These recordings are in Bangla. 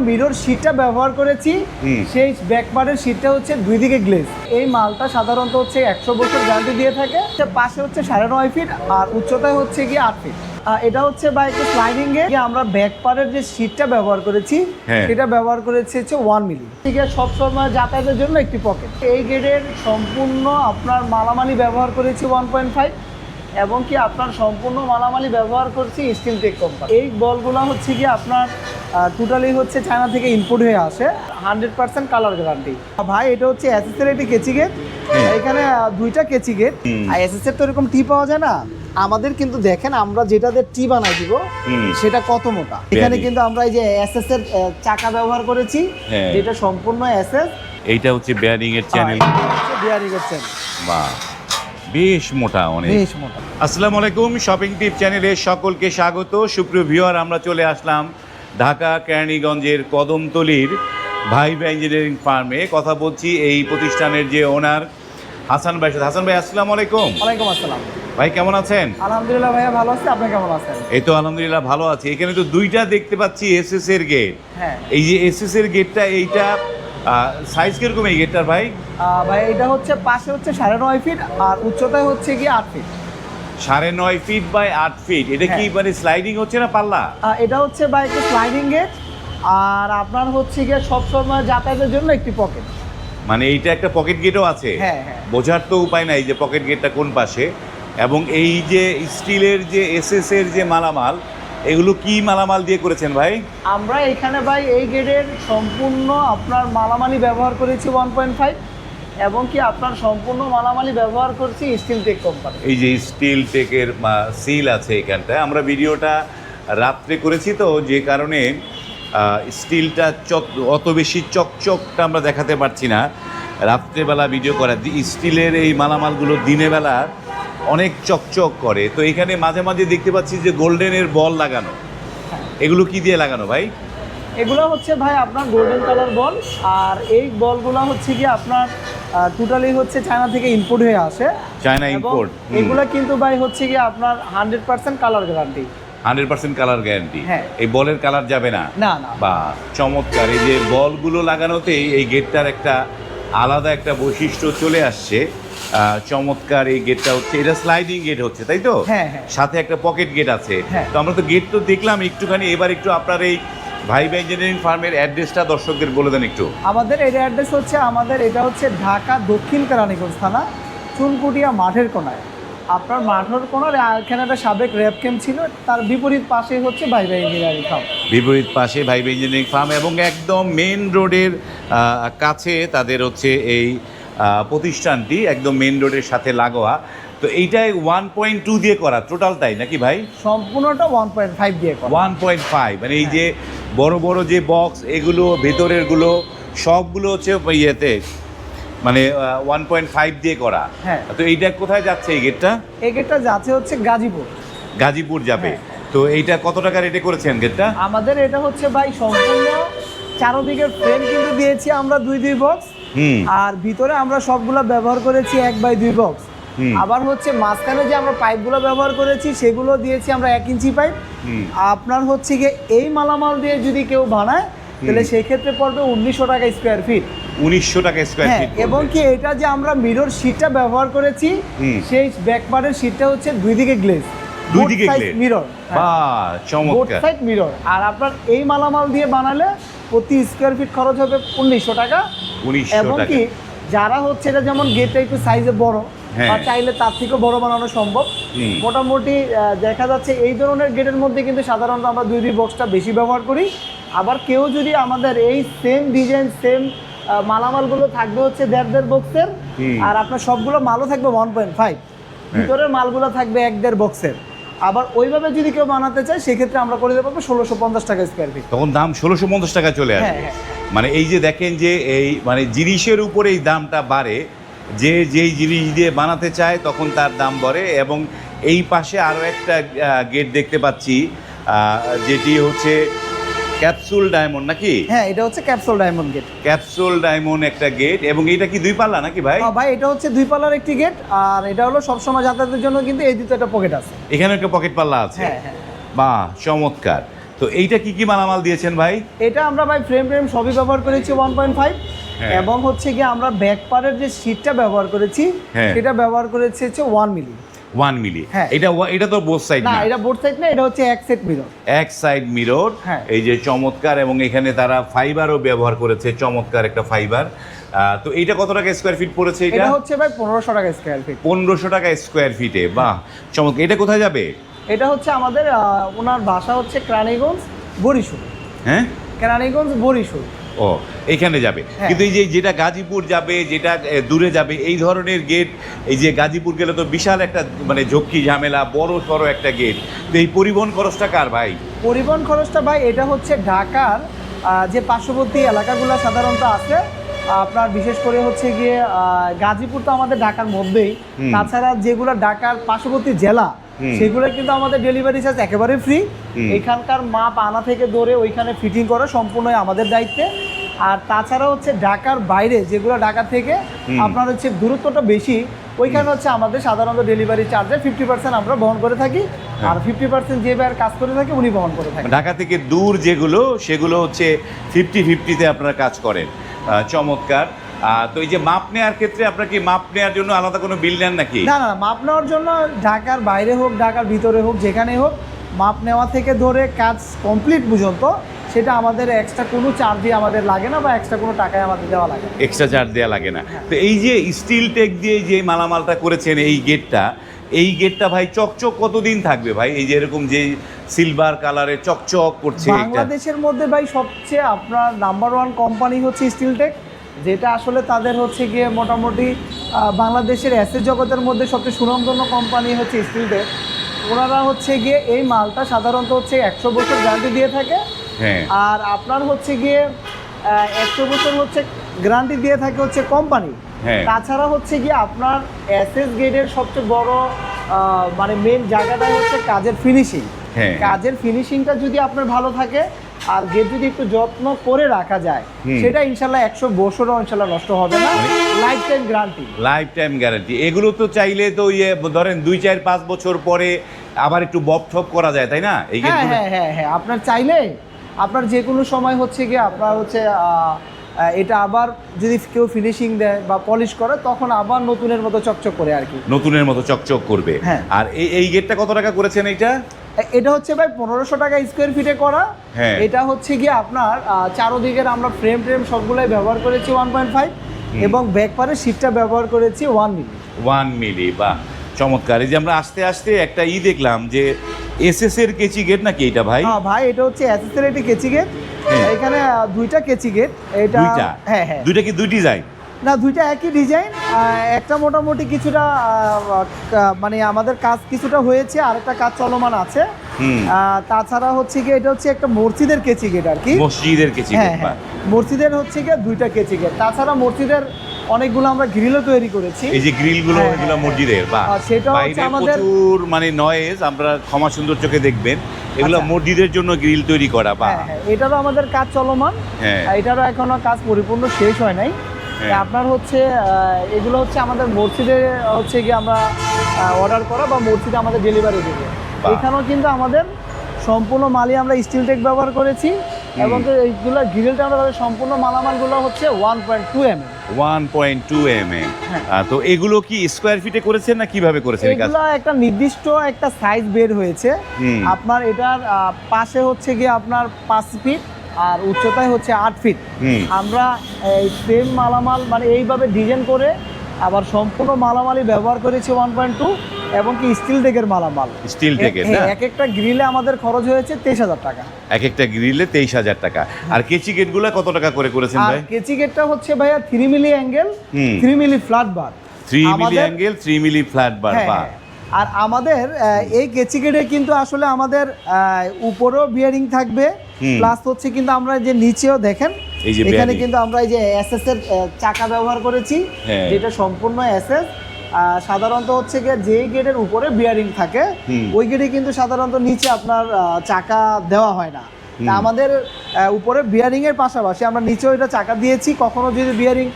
মিরর শীটটা ব্যবহার করেছি, সেই ব্যাকপার্টের শীটটা হচ্ছে দুই দিকে গ্লেজ। এই মালটা সাধারণত হচ্ছে 100 বছর গ্যারান্টি দিয়ে থাকে। পাশে হচ্ছে 9.5 ফিট আর উচ্চতায় হচ্ছে গিয়ে 8 ফিট। এটা হচ্ছে বা একটু স্লাইডিং এ আমরা ব্যাকপার্টের যে শীটটা ব্যবহার করেছি সেটা ব্যবহার করেছি হচ্ছে 1 মিলি। ঠিক আছে, সবসময় যাতায়াতের জন্য একটি পকেট। এই গেটের সম্পূর্ণ আপনার মালামালি ব্যবহার করেছি 1.5 এবং কি আপনার সম্পূর্ণ মালামালি ব্যবহার করছি স্টিল টেক কোম্পানি। এই বলগুলো হচ্ছে কি আপনার টোটালি হচ্ছে চায়না থেকে ইম্পোর্ট হয়ে আসে, 100% কালার গ্যারান্টি। ভাই এটা হচ্ছে এসএসের একটি কেচি গেট, এখানে দুইটা কেচি গেট। আর এসএসের তো এরকম টি পাওয়া যায় না, আমাদের কিন্তু দেখেন আমরা যেটাতে টি বানাই দিব সেটা কত মোটা। এখানে কিন্তু আমরা এই যে এসএস এর চাকা ব্যবহার করেছি, যেটা সম্পূর্ণ এসএস। এইটা হচ্ছে বেয়ারিং এর চ্যানেল, বেয়ারিং এর চ্যানেল। বাহ, বেশ মোটা, অনেক বেশ মোটা। আসসালামু আলাইকুম, শপিং টিপ চ্যানেলে সকলকে স্বাগত। সুপ্রিয় ভিউয়ার, আমরা চলে আসলাম ঢাকা কেরানীগঞ্জের কদমতলীর ভাইবা ইঞ্জিনিয়ারিং ফার্মে। কথা বলছি এই প্রতিষ্ঠানের যে ওনার হাসান ভাই সাথে। হাসান ভাই, আসসালামু আলাইকুম। ওয়ালাইকুম আসসালাম ভাই, কেমন আছেন? আলহামদুলিল্লাহ ভাইয়া, ভালো আছি। আপনি কেমন আছেন? এই তো আলহামদুলিল্লাহ ভালো আছি। এখানে তো দুইটা দেখতে পাচ্ছি এসএস এর গেট। হ্যাঁ, এই যে এসএস এর গেটটা, এইটা সাইজ কিরকম এই গেটটার ভাই? ভাই এটা হচ্ছে পাশে হচ্ছে 9.5 ফিট আর উচ্চতায় হচ্ছে গিয়ে 8 ফিট। 9.5 feet by 8 fit. এটা কি মানে স্লাইডিং হচ্ছে না পাল্লা? এটা হচ্ছে বা একটু স্লাইডিং গেট আর আপনার হচ্ছে গিয়ে সবসময় যাতায়াতের জন্য একটি পকেট। মানে এইটা একটা পকেট গেটও আছে। হ্যাঁ হ্যাঁ, বোঝার তো উপায় নাই যে পকেট গেটটা কোন পাশে। এবং এই যে স্টিলের যে এসএস এর যে মালামাল, এগুলো কি মালামাল দিয়ে করেছেন ভাই? আমরা এখানে ভাই এই গেটের সম্পূর্ণ আপনার মালামালি ব্যবহার করেছি 1.5 এবং কি আপনার সম্পূর্ণ মালামালি ব্যবহার করছি স্টিল টেক কোম্পানি। এই যে স্টিল টেকের সিল আছে এখানটায়। আমরা ভিডিওটা রাত্রে করেছি তো, যে কারণে স্টিলটা অত বেশি চকচকটা আমরা দেখাতে পারছি না। রাত্রেবেলা ভিডিও করা, স্টিলের এই মালামালগুলো দিনের বেলা অনেক চকচক করে। তো এখানে মাঝে মাঝে দেখতে পাচ্ছি যে গোল্ডেনের বল লাগানো। এগুলো কি দিয়ে লাগানো ভাই? এগুলো হচ্ছে ভাই আপনার গোল্ডেন কালার বল, আর এই বলগুলো হচ্ছে কি আপনার টোটালি হচ্ছে চায়না থেকে ইম্পোর্ট হয়ে আসে। China import. এগুলো কিন্তু ভাই হচ্ছে কি আপনার 100% কালার গ্যারান্টি। 100% colour guarantee. হ্যাঁ, এই বলের কালার যাবে না? না না। বা চমৎকার। এই যে বলগুলো লাগানোতেই এই গেটটার একটা আলাদা একটা বৈশিষ্ট্য চলে আসছে। চমৎকার এই গেটটা হচ্ছে, এটা স্লাইডিং গেট হচ্ছে, তাই তো? হ্যাঁ হ্যাঁ, সাথে একটা পকেট গেট আছে। হ্যাঁ। তো আমরা তো গেট তো দেখলাম একটুখানি, এবার একটু আপনার এই ভাইবা ইঞ্জিনিয়ারিং ফার্মের অ্যাড্রেসটা দর্শকদের বলে দেন একটু। আমাদের এর অ্যাড্রেস হচ্ছে এটা হচ্ছে ঢাকা দক্ষিণ কেরানীগঞ্জ থানা, চুনকুটিয়া মাঠের কোনায়। আপনার মাঠের কোনার এখানে একটা সাবেক র্যাব ক্যাম্প ছিল, তার বিপরীত পাশেই হচ্ছে ভাইবা ইঞ্জিনিয়ারিং ফার্ম। বিপরীত পাশে ভাইবা ইঞ্জিনিয়ারিং ফার্ম এবং একদম মেন রোডের কাছে তাদের হচ্ছে এই প্রতিষ্ঠানটি, একদম মেন রোডের সাথে লাগোয়া। তো এইটাই 1.2 দিয়ে করা টোটালটাই নাকি ভাই? সম্পূর্ণটা 1.5 দিয়ে করা। 1.5 মানে এই যে বড় বড় যে বক্স, এগুলো ভেতরেরগুলো সবগুলো হচ্ছে ইয়েতে মানে 1.5 দিয়ে করা। হ্যাঁ। তো এইটা কোথায় যাচ্ছে এই গেটটা? এই গেটটা যাচ্ছে হচ্ছে গাজীপুর। গাজীপুর যাবে। তো এইটা কত টাকা রেটে করেছেন গেটটা? আমাদের এটা হচ্ছে ভাই সম্পূর্ণ চারদিকের ফ্রেম কিন্তু দিয়েছি আমরা 2 বক্স, আর ভিতরে আমরা সবগুলো ব্যবহার করেছি 1/2 বক্স। আবার হচ্ছে মাঝখানে যে আমরা পাইপগুলো ব্যবহার করেছি সেগুলো দিয়েছি আমরা 1 ইঞ্চি পাইপ। আপনার হচ্ছে গিয়ে এই মালামাল দিয়ে যদি কেউ বানায় তাহলে সেই ক্ষেত্রে পড়বে 1900 টাকা স্কোয়ার ফিট। 1900 টাকা স্কোয়ার ফিট। এবং কি এটা যে আমরা মিরর শীটটা ব্যবহার করেছি, সেই ব্যাকপার্টের শীটটা হচ্ছে দুই দিকে গ্লেজ, দুই দিকে গ্লেজ মিরর। বাহ, চমৎকার। Side mirror. আর আপনার এই মালামাল দিয়ে বানালে প্রতি স্কোয়ার ফিট খরচ হবে 1900 টাকা। 1900 এবং টাকা। কি যারা হচ্ছে এটা যেমন গেটটা একটু সাইজে বড়, আর চাইলে তার থেকেও বড় বানানো সম্ভব। মোটামুটি দেখা যাচ্ছে এই ধরনের গেটের মধ্যে কিন্তু সাধারণত আমরা 2 বক্সটা বেশি ব্যবহার করি। আবার কেউ যদি আমাদের এই সেম ডিজাইন সেম মালামালগুলো থাকবে হচ্ছে 1.5 বক্সের, আর আপনার সবগুলো মালও থাকবে 1.5, ভিতরের মালগুলো থাকবে 1.5 বক্সের। আবার ওইভাবে যদি কেউ বানাতে চায় সেক্ষেত্রে আমরা করে দেবো 1650 টাকা স্কোয়ার ফিট। তখন দাম 1650 টাকা চলে আসবে। মানে এই যে দেখেন যে এই মানে জিনিসের উপরে এই দামটা বাড়ে, যে যেই জিনিস দিয়ে বানাতে চায় তখন তার দাম বাড়ে। এবং এই পাশে আরও একটা গেট দেখতে পাচ্ছি, যেটি হচ্ছে ক্যাপসুল ডায়মন্ড নাকি? হ্যাঁ, এটা হচ্ছে capsule diamond gate. Capsule diamond একটা গেট। এবং এটা কি 2 পাল্লা নাকি ভাই? ভাই এটা হচ্ছে 2 পাল্লার একটি গেট, আর এটা হলো সবসময় যাতায়াতের জন্য কিন্তু এই দুটো একটা পকেট আছে। এখানে একটা পকেট পাল্লা আছে। হ্যাঁ হ্যাঁ, বাহ, চমৎকার। তো এইটা কি কি মালামাল দিয়েছেন ভাই? এটা আমরা ভাই ফ্রেম সবই ব্যবহার করেছি 1.5 হ্যাঁ। এবং হচ্ছে গিয়ে আমরা ব্যাক পার্টের যে সিটটা ব্যবহার করেছি হ্যাঁ। সেটা ব্যবহার করেছি হচ্ছে 1 মিলি। 1 মিলি। হ্যাঁ। এটা তো বোথ সাইড না, না, এটা বোর্ড সাইড না, এটা হচ্ছে এক সেট মিরর। এক সাইড মিরর। হ্যাঁ। এই যে চমৎকার, এবং এখানে তারা ফাইবারও ব্যবহার করেছে, চমৎকার একটা ফাইবার। তো এইটা কত টাকা স্কোয়ার ফিট পড়েছে? এটা হচ্ছে ভাই 1500 টাকা স্কয়ার ফিট। 1500 টাকা স্কোয়ার ফিটে। বাহ, চমৎকার। এটা কোথায় যাবে? এটা হচ্ছে আমাদের ওনার বাসা হচ্ছে কেরানীগঞ্জ বরিশাল। হ্যাঁ, কেরানীগঞ্জ বরিশাল। ও এইখানে যাবে। হ্যাঁ। কিন্তু এই যে যেটা গাজীপুর যাবে, যেটা দূরে যাবে, এই ধরনের গেট, এই যে গাজীপুর গেলে তো বিশাল একটা মানে ঝক্কি ঝামেলা, বড় সড়ো একটা গেট। তো এই পরিবহন খরচটা কার ভাই? পরিবহন খরচটা ভাই এটা হচ্ছে ঢাকার যে পার্শ্ববর্তী এলাকাগুলো সাধারণত আছে আপনার, বিশেষ করে হচ্ছে গিয়ে গাজীপুর তো আমাদের ঢাকার মধ্যেই, তাছাড়া যেগুলো ঢাকার পার্শ্ববর্তী জেলা সেগুলো কিন্তু আমাদের ডেলিভারি চার্জ একেবারে ফ্রি। এখানকার মাপ আনা থেকে ধরে ওইখানে ফিটিং করা সম্পূর্ণই আমাদের দায়িত্বে। আর তাছাড়া হচ্ছে ঢাকার বাইরে যেগুলো ঢাকা থেকে আপনার হচ্ছে দূরত্বটা বেশি, ওইখানে হচ্ছে আমাদের সাধারণত ডেলিভারি চার্জে 50% আমরা বহন করে থাকি, আর 50% যে ভাইয়ের কাজ করে থাকে উনি বহন করে থাকেন। ঢাকা থেকে দূর যেগুলো, সেগুলো হচ্ছে 50-50-তে আপনারা কাজ করেন। চমৎকার। তো এই যে মাপ নেওয়ার ক্ষেত্রে আপনার কি মাপ নেওয়ার জন্য আলাদা কোনো বিল নেন নাকি? না, মাপ নেওয়ার জন্য ঢাকার বাইরে হোক ঢাকার ভিতরে হোক যেখানে হোক, মাপ নেওয়া থেকে ধরে কাজ কমপ্লিট পর্যন্ত সেটা আমাদের এক্সট্রা কোনো চার্জই আমাদের লাগে না, বা এক্সট্রা কোনো টাকায় আমাদের দেওয়া লাগে না। এক্সট্রা চার্জ দেওয়া লাগে না। তো এই যে স্টিল টেক দিয়ে যে মালামালটা করেছেন, এই গেটটা ভাই চকচক কতদিন থাকবে ভাই? এই যে এরকম যে সিলভার কালারে চকচক করছে, এটা বাংলাদেশের মধ্যে ভাই সবচেয়ে আপনার নাম্বার 1 কোম্পানি হচ্ছে স্টিল টেক, যেটা আসলে তাদের হচ্ছে গিয়ে মোটামুটি বাংলাদেশের অ্যাসেট জগতের মধ্যে সবচেয়ে সুনামধন্য কোম্পানি হচ্ছে স্টিল টেক। ওনারা হচ্ছে গিয়ে এই মালটা সাধারণত হচ্ছে 100 বছর গ্যারান্টি দিয়ে থাকে। হ্যাঁ। আর আপনার হচ্ছে গিয়ে 100 বছর হচ্ছে গ্যারান্টি দিয়ে থাকে হচ্ছে কোম্পানি। হ্যাঁ। তাছাড়া হচ্ছে গিয়ে আপনার এসএস গেটের সবচেয়ে বড় মানে মেন জায়গাটাই হচ্ছে কাজের ফিনিশিং। হ্যাঁ। কাজের ফিনিশিংটা যদি আপনার ভালো থাকে আর গেট যদি একটু যত্ন করে রাখা যায়, সেটা ইনশাল্লাহ 100 বছরও ইনশাল্লাহ নষ্ট হবে না। Life time guarantee. Life time guarantee. এগুলো তো চাইলে তো ধরেন 2-4-5 বছর পরে আবার একটু বপ ঠপ করা যায়, তাই না? এই হ্যাঁ গেটগুলো হ্যাঁ হ্যাঁ, আপনার চাইলে আপনার যে কোনো সময় হচ্ছে গিয়ে আপনার হচ্ছে এটা আবার যদি কেউ ফিনিশিং দেয় বা পলিশ করে, তখন আবার নতুনের মতো চকচক করে আর কি, নতুনের মতো চকচক করবে। হ্যাঁ। আর এই গেটটা কত টাকা করেছেন এইটা? এটা হচ্ছে ভাই 1500 টাকা স্কোয়ার ফিটে করা। হ্যাঁ। এটা হচ্ছে গিয়ে আপনার চারোদিকের আমরা ফ্রেম সবগুলাই ব্যবহার করেছি 1.5 এবং ব্যাকপারের সিটটা ব্যবহার করেছি 1 মিলি। 1 মিলি। বাহ, চমৎকার। এই যে আমরা আস্তে আস্তে একটা দেখলাম যে এসএস এর কেচি গেট নাকি এটা ভাই? হ্যাঁ ভাই, এটা হচ্ছে এসএস এর একটি কেচি গেট। এখানে দুইটা কেচি গেট। এটা দুইটা? হ্যাঁ হ্যাঁ। দুইটা কি দুই ডিজাইন? না, দুইটা একই ডিজাইন। একটা মোটামুটি কিছুটা মানে আমাদের কাজ কিছুটা হয়েছে, আর একটা কাজ চলমান আছে। তাছাড়া হচ্ছে গিয়ে এটা হচ্ছে একটা মসজিদের কেচি গেট আর কি। মসজিদের কেচি গেট। হ্যাঁ, মসজিদের হচ্ছে গিয়ে দুইটা কেচি গেট। তাছাড়া মসজিদের অনেকগুলো আমরা গ্রিলও তৈরি করেছি। এই যে গ্রিলগুলো, হ্যাঁ, এগুলো মসজিদের। বাহ, সেটা হচ্ছে বাইরে আমাদের প্রচুর মানে নয়েজ, আমরা ক্ষমা সুন্দর চোখে দেখবেন, এগুলো আচ্ছা। মসজিদের জন্য গ্রিল তৈরি করা। বাহ, হ্যাঁ হ্যাঁ, এটারও আমাদের কাজ চলমান। হ্যাঁ। এটারও এখনো কাজ পরিপূর্ণ শেষ হয় নাই। হ্যাঁ। আপনার হচ্ছে এগুলো হচ্ছে আমাদের মসজিদে হচ্ছে গিয়ে আমরা অর্ডার করা বা মসজিদে আমাদের ডেলিভারি দেবে। বাহ। এখানেও কিন্তু আমাদের সম্পূর্ণ মালই আমরা স্টিল টেক ব্যবহার করেছি, এবং এইগুলো গ্রিলটা আমরা সম্পূর্ণ মালামালগুলো হচ্ছে 1.2 mm। 1.2 mm। হ্যাঁ। তো এগুলো কি স্কোয়ার ফিটে করেছেন না কিভাবে করেছেন এই কাজ? এগুলো একটা নির্দিষ্ট একটা সাইজ বের হয়েছে। আপনার এটার পাশে হচ্ছে গিয়ে আপনার 5 ফিট আর উচ্চতায় হচ্ছে 8 ফিট। আমরা এই সেম মালামাল মানে এইভাবে ডিজাইন করে আবার সম্পূর্ণ মালামালই ব্যবহার করেছি 1.2, এবং কি স্টিল টেকের মালামাল। স্টিল টেকের না? এক একটা গ্রিলে আমাদের খরচ হয়েছে 23,000 টাকা। এক একটা গ্রিলে 23,000 টাকা। আর কেচি গেটগুলো কত টাকা করে করেছেন আর ভাই? কেচি গেটটা হচ্ছে ভাইয়া 3 মিলি অ্যাঙ্গেল, 3 মিলি ফ্ল্যাট বার। 3 মিলি অ্যাঙ্গেল, 3 মিলি ফ্ল্যাট বার। বাহ। আর আমাদের এই কেচি গেটে কিন্তু আসলে আমাদের উপরেও বিয়ারিং থাকবে, প্লাস হচ্ছে কিন্তু আমরা যে নিচেও দেখেন এই যে এখানে bearing। কিন্তু আমরা এই যে এসএস এর চাকা ব্যবহার করেছি, হ্যাঁ। যেটা সম্পূর্ণ এসএস। সাধারণত হচ্ছে গিয়ে যে গেটের উপরে বিয়ারিং থাকে ওই গেটে কিন্তু সাধারণত নিচে আপনার চাকা দেওয়া হয় না। তা আমাদের উপরে বিয়ারিং এর পাশাপাশি আমরা নিচেও এটা চাকা দিয়েছি। কখনো যদি বিয়ারিং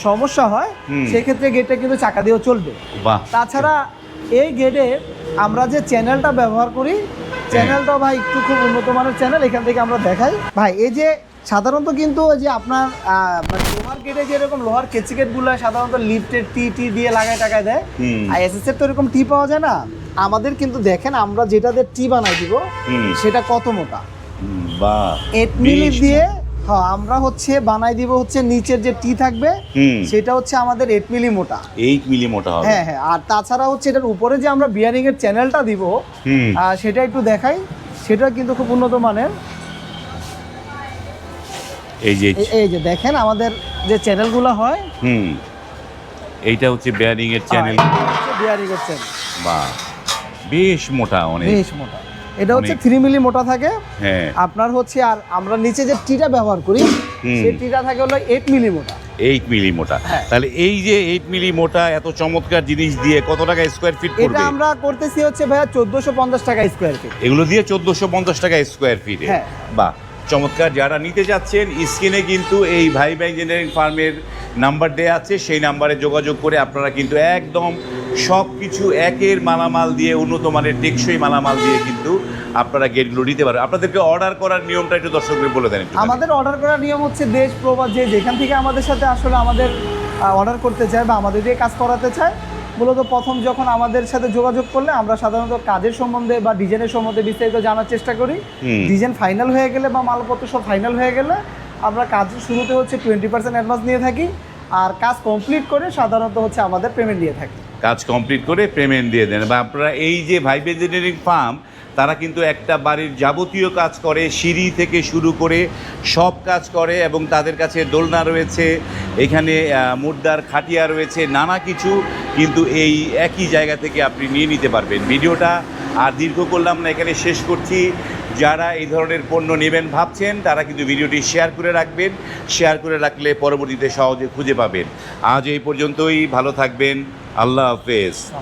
সমস্যা হয় সেক্ষেত্রে গেটে কিন্তু চাকা দিয়েও চলবে। বাহ। তাছাড়া এই গেটে আমরা যে চ্যানেলটা ব্যবহার করি চ্যানেলটাও ভাই একটু খুব উন্নত মানের চ্যানেল, এখান থেকে আমরা দেখাই ভাই। এই যে সাধারণত কিন্তু ওই যে আপনার মানে লোহার গেটে যেরকম লোহার কেচি গেটগুলো সাধারণত লিফটের টি দিয়ে লাগায় টাকায় দেয়, আর এসএস এর তো এরকম টি পাওয়া যায় না। আমাদের কিন্তু দেখেন আমরা যেটাতে টি বানাই দিব সেটা কত মোটা, বাহ 8 মিলি দিয়ে। হ্যাঁ, আমরা হচ্ছে বানাই দিব হচ্ছে নিচের যে টি থাকবে সেটা হচ্ছে আমাদের 8 মিলি মোটা, 8 মিলি মোটা হবে। হ্যাঁ হ্যাঁ। আর তাছাড়া হচ্ছে এটার উপরে যে আমরা বিয়ারিং এর চ্যানেলটা দিব সেটা একটু দেখাই, সেটা কিন্তু খুব উন্নত মানের। এই যে দেখেন আমাদের যে চ্যানেলগুলো হয়, এইটা হচ্ছে বেয়ারিং এর চ্যানেল, বিয়ারিং এর চ্যানেল। বাহ বেশ মোটা, অনেক বেশ মোটা। এটা হচ্ছে 3 মিলি মোটা থাকে। হ্যাঁ, আপনার হচ্ছে আর আমরা নিচে যে টিটা ব্যবহার করি সেই টিটা থাকে হলো 8 মিলি মোটা। 8 মিলি মোটা। হ্যাঁ। তাহলে এই যে 8 মিলি মোটা এত চমৎকার জিনিস দিয়ে কত টাকা স্কয়ার ফিট এটা পড়বে? আমরা করতেছি হচ্ছে ভাইয়া 1450 টাকা স্কয়ার ফিট। এগুলো দিয়ে 1450 টাকা স্কয়ার ফিটে। হ্যাঁ। বাহ চমৎকার। যারা নিতে যাচ্ছেন স্ক্রিনে কিন্তু এই ভাইবা ইঞ্জিনিয়ারিং ফার্মের নাম্বার দেয়া আছে, সেই নাম্বারে যোগাযোগ করে আপনারা কিন্তু একদম সব কিছু একের মালামাল দিয়ে, উন্নত মানের টেকসই মালামাল দিয়ে কিন্তু আপনারা গেটগুলো নিতে পারেন। আপনাদেরকে অর্ডার করার নিয়মটা একটু দর্শকদের বলে দেন একটু। আমাদের অর্ডার করার নিয়ম হচ্ছে দেশ প্রবাস যে যেখান থেকে আমাদের সাথে আসলে আমাদের অর্ডার করতে চায় বা আমাদের দিয়ে কাজ করাতে চায়, মূলত প্রথম যখন আমাদের সাথে যোগাযোগ করলে আমরা সাধারণত কাজের সম্বন্ধে বা ডিজাইনের সম্বন্ধে বিস্তারিত জানার চেষ্টা করি। ডিজাইন ফাইনাল হয়ে গেলে বা মালপত্র সব ফাইনাল হয়ে গেলে আমরা কাজের শুরুতে হচ্ছে 20% অ্যাডভান্স নিয়ে থাকি, আর কাজ কমপ্লিট করে সাধারণত হচ্ছে আমাদের পেমেন্ট দিয়ে থাকি। কাজ কমপ্লিট করে পেমেন্ট দিয়ে দেন। বা আপনারা এই যে ভাইবা ইঞ্জিনিয়ারিং ফার্ম, তারা কিন্তু একটা বাড়ির যাবতীয় কাজ করে, সিঁড়ি থেকে শুরু করে সব কাজ করে, এবং তাদের কাছে দোলনা রয়েছে, এখানে মুর্দার খাটিয়া রয়েছে, নানা কিছু কিন্তু এই একই জায়গা থেকে আপনি নিয়ে নিতে পারবেন। ভিডিওটা আর দীর্ঘ করলাম না, এখানে শেষ করছি। যারা এই ধরনের পণ্য নেবেন ভাবছেন তারা কিন্তু ভিডিওটি শেয়ার করে রাখবেন, শেয়ার করে রাখলে পরবর্তীতে সহজে খুঁজে পাবেন। আজ এই পর্যন্তই, ভালো থাকবেন, আল্লাহ হাফেজ।